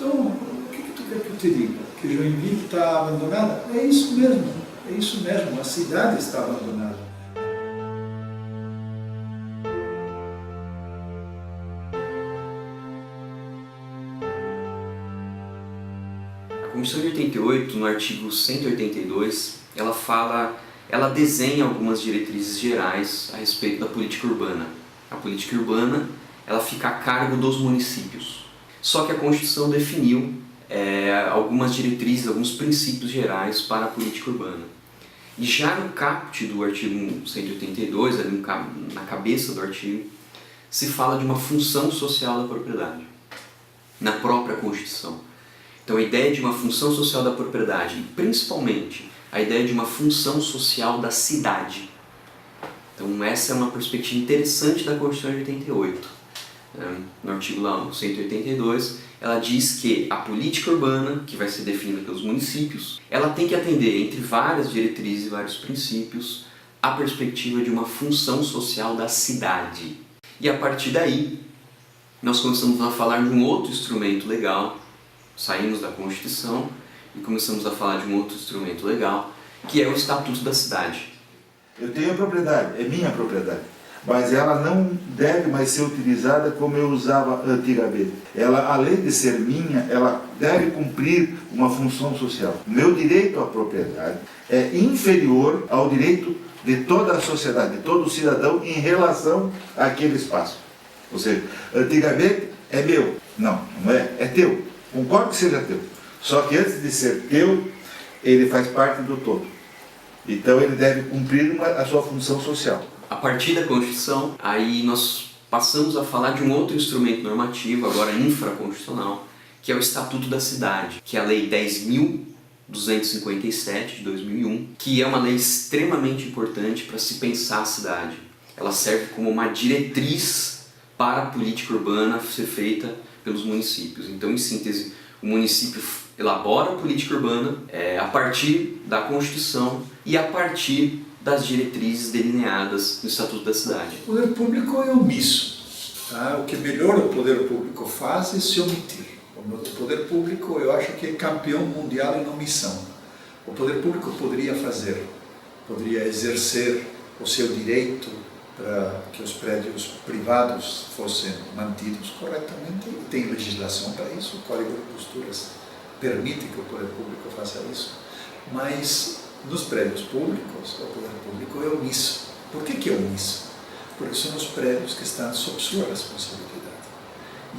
Então, o que tu quer que eu te diga? Que Joinville está abandonada? É isso mesmo, a cidade está abandonada. A Constituição de 88, no artigo 182, ela desenha algumas diretrizes gerais a respeito da política urbana. A política urbana, ela fica a cargo dos municípios. Só que a Constituição definiu algumas diretrizes, alguns princípios gerais para a política urbana. E já no caput do artigo 182, ali na cabeça do artigo, se fala de uma função social da propriedade, na própria Constituição. Então a ideia de uma função social da propriedade, e principalmente a ideia de uma função social da cidade. Então essa é uma perspectiva interessante da Constituição de 88. No artigo 182, ela diz que a política urbana, que vai ser definida pelos municípios, ela tem que atender, entre várias diretrizes e vários princípios, a perspectiva de uma função social da cidade. E a partir daí, nós começamos a falar de um outro instrumento legal, saímos da Constituição e começamos a falar de um outro instrumento legal, que é o Estatuto da Cidade. Eu tenho a propriedade, é minha propriedade, mas ela não deve mais ser utilizada como eu usava antigamente. Ela, além de ser minha, ela deve cumprir uma função social. Meu direito à propriedade é inferior ao direito de toda a sociedade, de todo cidadão em relação àquele espaço. Ou seja, antigamente é meu. Não é, é teu. Concordo que seja teu. Só que antes de ser teu, ele faz parte do todo. Então ele deve cumprir a sua função social. A partir da Constituição, aí nós passamos a falar de um outro instrumento normativo, agora infraconstitucional, que é o Estatuto da Cidade, que é a Lei 10.257 de 2001, que é uma lei extremamente importante para se pensar a cidade. Ela serve como uma diretriz para a política urbana ser feita pelos municípios. Então, em síntese, o município elabora a política urbana a partir da Constituição e a partir das diretrizes delineadas no Estatuto da Cidade. O poder público é omisso. Tá? O que melhor o poder público faz é se omitir. O poder público, eu acho que é campeão mundial em omissão. O poder público poderia exercer o seu direito para que os prédios privados fossem mantidos corretamente, e tem legislação para isso, o Código de Posturas permite que o poder público faça isso, mas nos prédios públicos, o poder público é omisso. Por que é omisso? Porque são os prédios que estão sob sua responsabilidade.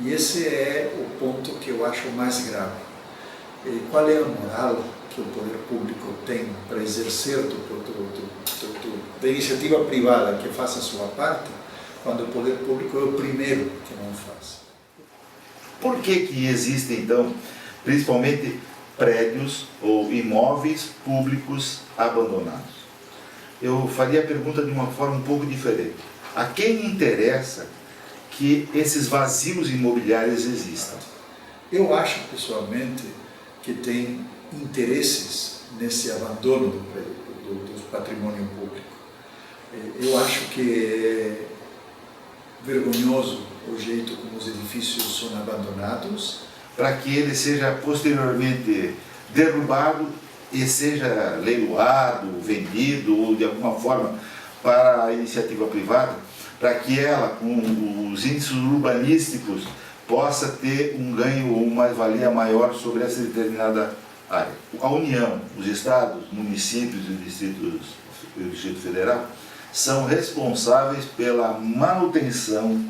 E esse é o ponto que eu acho mais grave. Qual é a moral que o poder público tem para exercer da iniciativa privada que faça a sua parte, quando o poder público é o primeiro que não faz? Por que existem, então, principalmente prédios ou imóveis públicos abandonados? Eu faria a pergunta de uma forma um pouco diferente. A quem interessa que esses vazios imobiliários existam? Eu acho, pessoalmente, que tem interesses nesse abandono do patrimônio público. Eu acho que é vergonhoso o jeito como os edifícios são abandonados, para que ele seja posteriormente derrubado e seja leiloado, vendido ou de alguma forma para a iniciativa privada, para que ela, com os índices urbanísticos, possa ter um ganho ou uma mais-valia maior sobre essa determinada área. A União, os estados, municípios e o Distrito Federal são responsáveis pela manutenção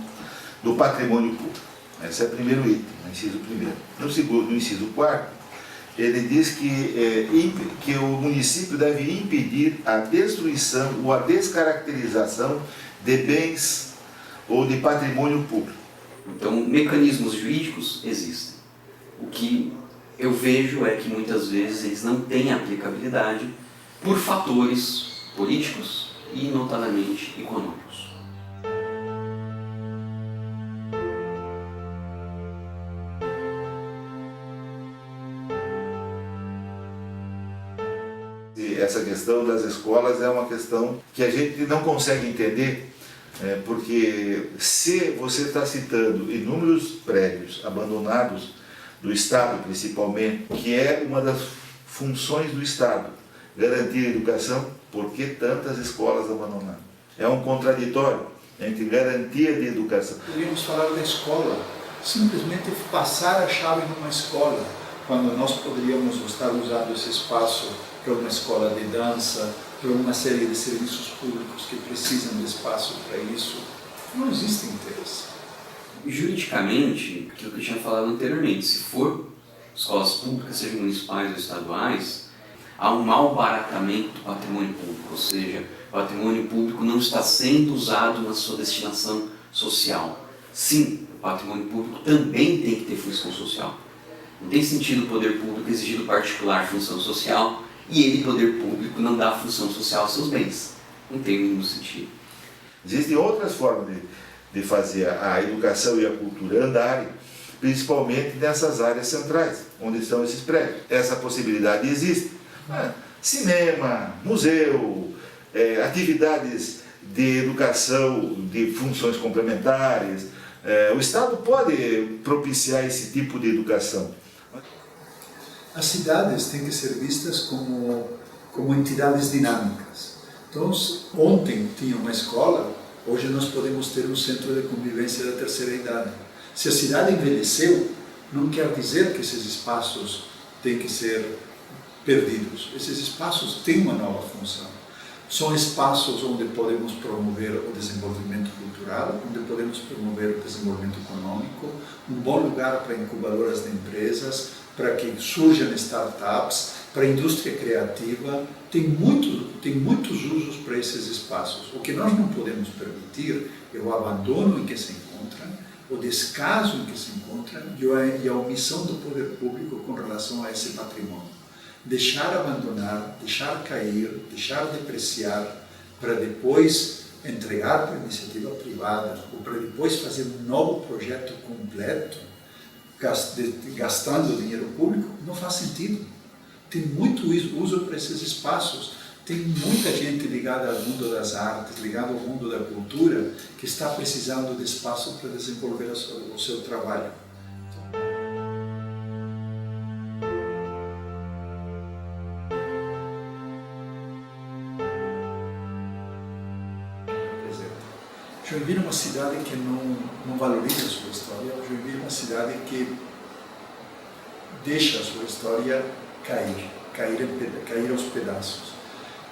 do patrimônio público. Esse é o primeiro item, no inciso primeiro. No inciso quarto, ele diz que o município deve impedir a destruição ou a descaracterização de bens ou de patrimônio público. Então, mecanismos jurídicos existem. O que eu vejo é que muitas vezes eles não têm aplicabilidade por fatores políticos e, notadamente, econômicos. Essa questão das escolas é uma questão que a gente não consegue entender, porque se você está citando inúmeros prédios abandonados do Estado principalmente, que é uma das funções do Estado, garantir a educação, por que tantas escolas abandonadas? É um contraditório entre garantia de educação. Podíamos falar da escola, simplesmente passar a chave numa escola, quando nós poderíamos estar usando esse espaço para uma escola de dança, para uma série de serviços públicos que precisam de espaço para isso. Não existe interesse. Juridicamente, aquilo que eu tinha falado anteriormente, se for escolas públicas, sejam municipais ou estaduais, há um mau baratamento do patrimônio público, ou seja, o patrimônio público não está sendo usado na sua destinação social. Sim, o patrimônio público também tem que ter função social. Não tem sentido o poder público exigir do particular função social e ele, poder público, não dá função social aos seus bens. Não tem o mínimo sentido. Existem outras formas de fazer a educação e a cultura andarem, principalmente nessas áreas centrais, onde estão esses prédios. Essa possibilidade existe. Cinema, museu, atividades de educação, de funções complementares. O Estado pode propiciar esse tipo de educação. As cidades têm que ser vistas como entidades dinâmicas. Então, ontem tinha uma escola, hoje nós podemos ter um centro de convivência da terceira idade. Se a cidade envelheceu, não quer dizer que esses espaços têm que ser perdidos. Esses espaços têm uma nova função. São espaços onde podemos promover o desenvolvimento cultural, onde podemos promover o desenvolvimento econômico, um bom lugar para incubadoras de empresas, para que surjam startups, para a indústria criativa. Tem muitos usos para esses espaços. O que nós não podemos permitir é o abandono em que se encontram, o descaso em que se encontram e a omissão do poder público com relação a esse patrimônio. Deixar abandonar, deixar cair, deixar depreciar, para depois entregar para a iniciativa privada, ou para depois fazer um novo projeto completo, gastando dinheiro público, não faz sentido. Tem muito uso para esses espaços. Tem muita gente ligada ao mundo das artes, ligada ao mundo da cultura, que está precisando de espaço para desenvolver o seu trabalho. Joinville é uma cidade que não valoriza a sua história. Joinville é uma cidade que deixa a sua história cair aos pedaços.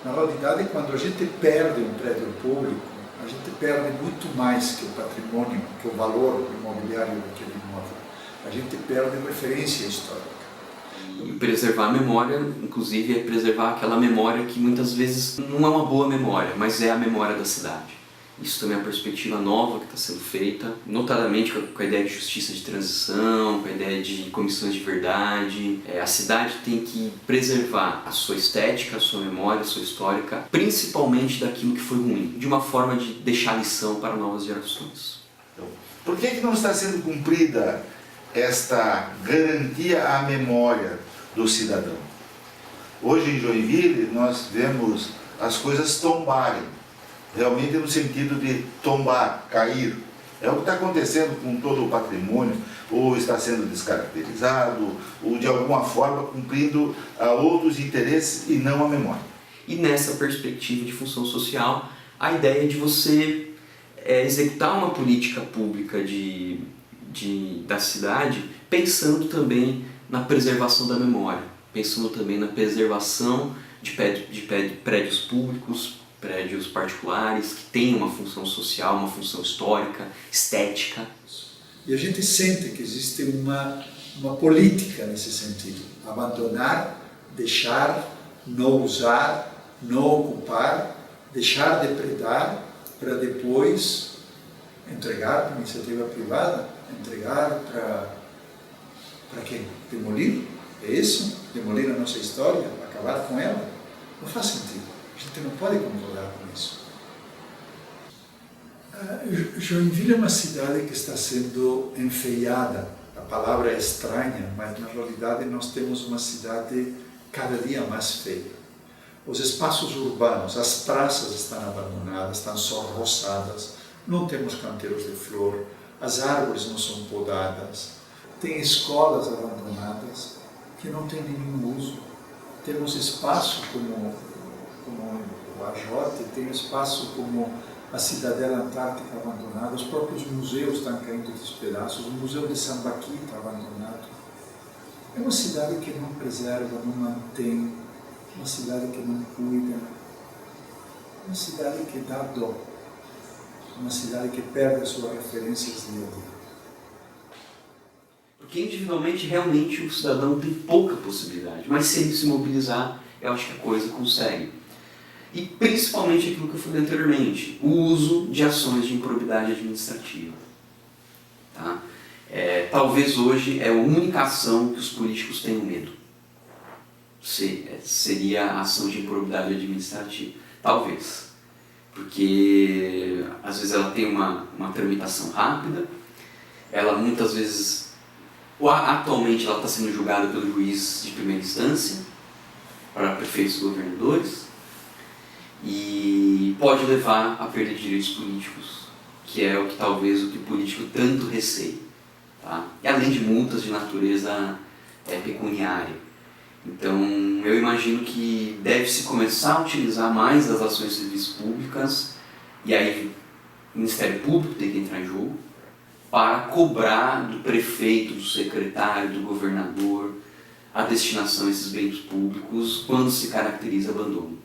Na realidade, quando a gente perde um prédio público, a gente perde muito mais que o patrimônio, que o valor imobiliário daquele imóvel. A gente perde referência histórica. E preservar a memória, inclusive, é preservar aquela memória que muitas vezes não é uma boa memória, mas é a memória da cidade. Isso também é uma perspectiva nova que está sendo feita, notadamente com a ideia de justiça de transição, com a ideia de comissões de verdade. A cidade tem que preservar a sua estética, a sua memória, a sua histórica, principalmente daquilo que foi ruim, de uma forma de deixar lição para novas gerações. Então, por que não está sendo cumprida esta garantia à memória do cidadão? Hoje em Joinville nós vemos as coisas tombarem, realmente no sentido de tombar, cair. É o que está acontecendo com todo o patrimônio, ou está sendo descaracterizado, ou de alguma forma cumprindo a outros interesses e não a memória. E nessa perspectiva de função social, a ideia de você executar uma política pública da cidade, pensando também na preservação da memória, pensando também na preservação de prédios públicos, prédios particulares, que têm uma função social, uma função histórica, estética. E a gente sente que existe uma política nesse sentido. Abandonar, deixar, não usar, não ocupar, deixar depredar, para depois entregar para a iniciativa privada, entregar para quem? Demolir? É isso? Demolir a nossa história? Acabar com ela? Não faz sentido. A gente não pode concordar com isso. Joinville é uma cidade que está sendo enfeiada. A palavra é estranha, mas na realidade nós temos uma cidade cada dia mais feia. Os espaços urbanos, as praças estão abandonadas, estão só roçadas, não temos canteiros de flor, as árvores não são podadas. tem escolas abandonadas que não têm nenhum uso. Temos espaço como o Ajote, tem espaço como a Cidadela Antártica abandonada, os próprios museus estão caindo dos pedaços, o Museu de Sambaqui está abandonado. É uma cidade que não preserva, não mantém, uma cidade que não cuida, uma cidade que dá dó, uma cidade que perde as suas referências dia a dia. Porque individualmente, realmente, o cidadão tem pouca possibilidade, mas se ele se mobilizar, eu acho que a coisa consegue. E principalmente aquilo que eu falei anteriormente, o uso de ações de improbidade administrativa. Tá? Talvez hoje é a única ação que os políticos tenham medo. Seria a ação de improbidade administrativa. Talvez. Porque às vezes ela tem uma tramitação rápida, ela muitas vezes, atualmente ela está sendo julgada pelo juiz de primeira instância, para prefeitos e governadores, e pode levar à perda de direitos políticos, que é o que talvez o político tanto receia. Tá? E além de multas de natureza pecuniária. Então, eu imagino que deve-se começar a utilizar mais as ações de serviços públicas, e aí o Ministério Público tem que entrar em jogo, para cobrar do prefeito, do secretário, do governador, a destinação a esses bens públicos quando se caracteriza abandono.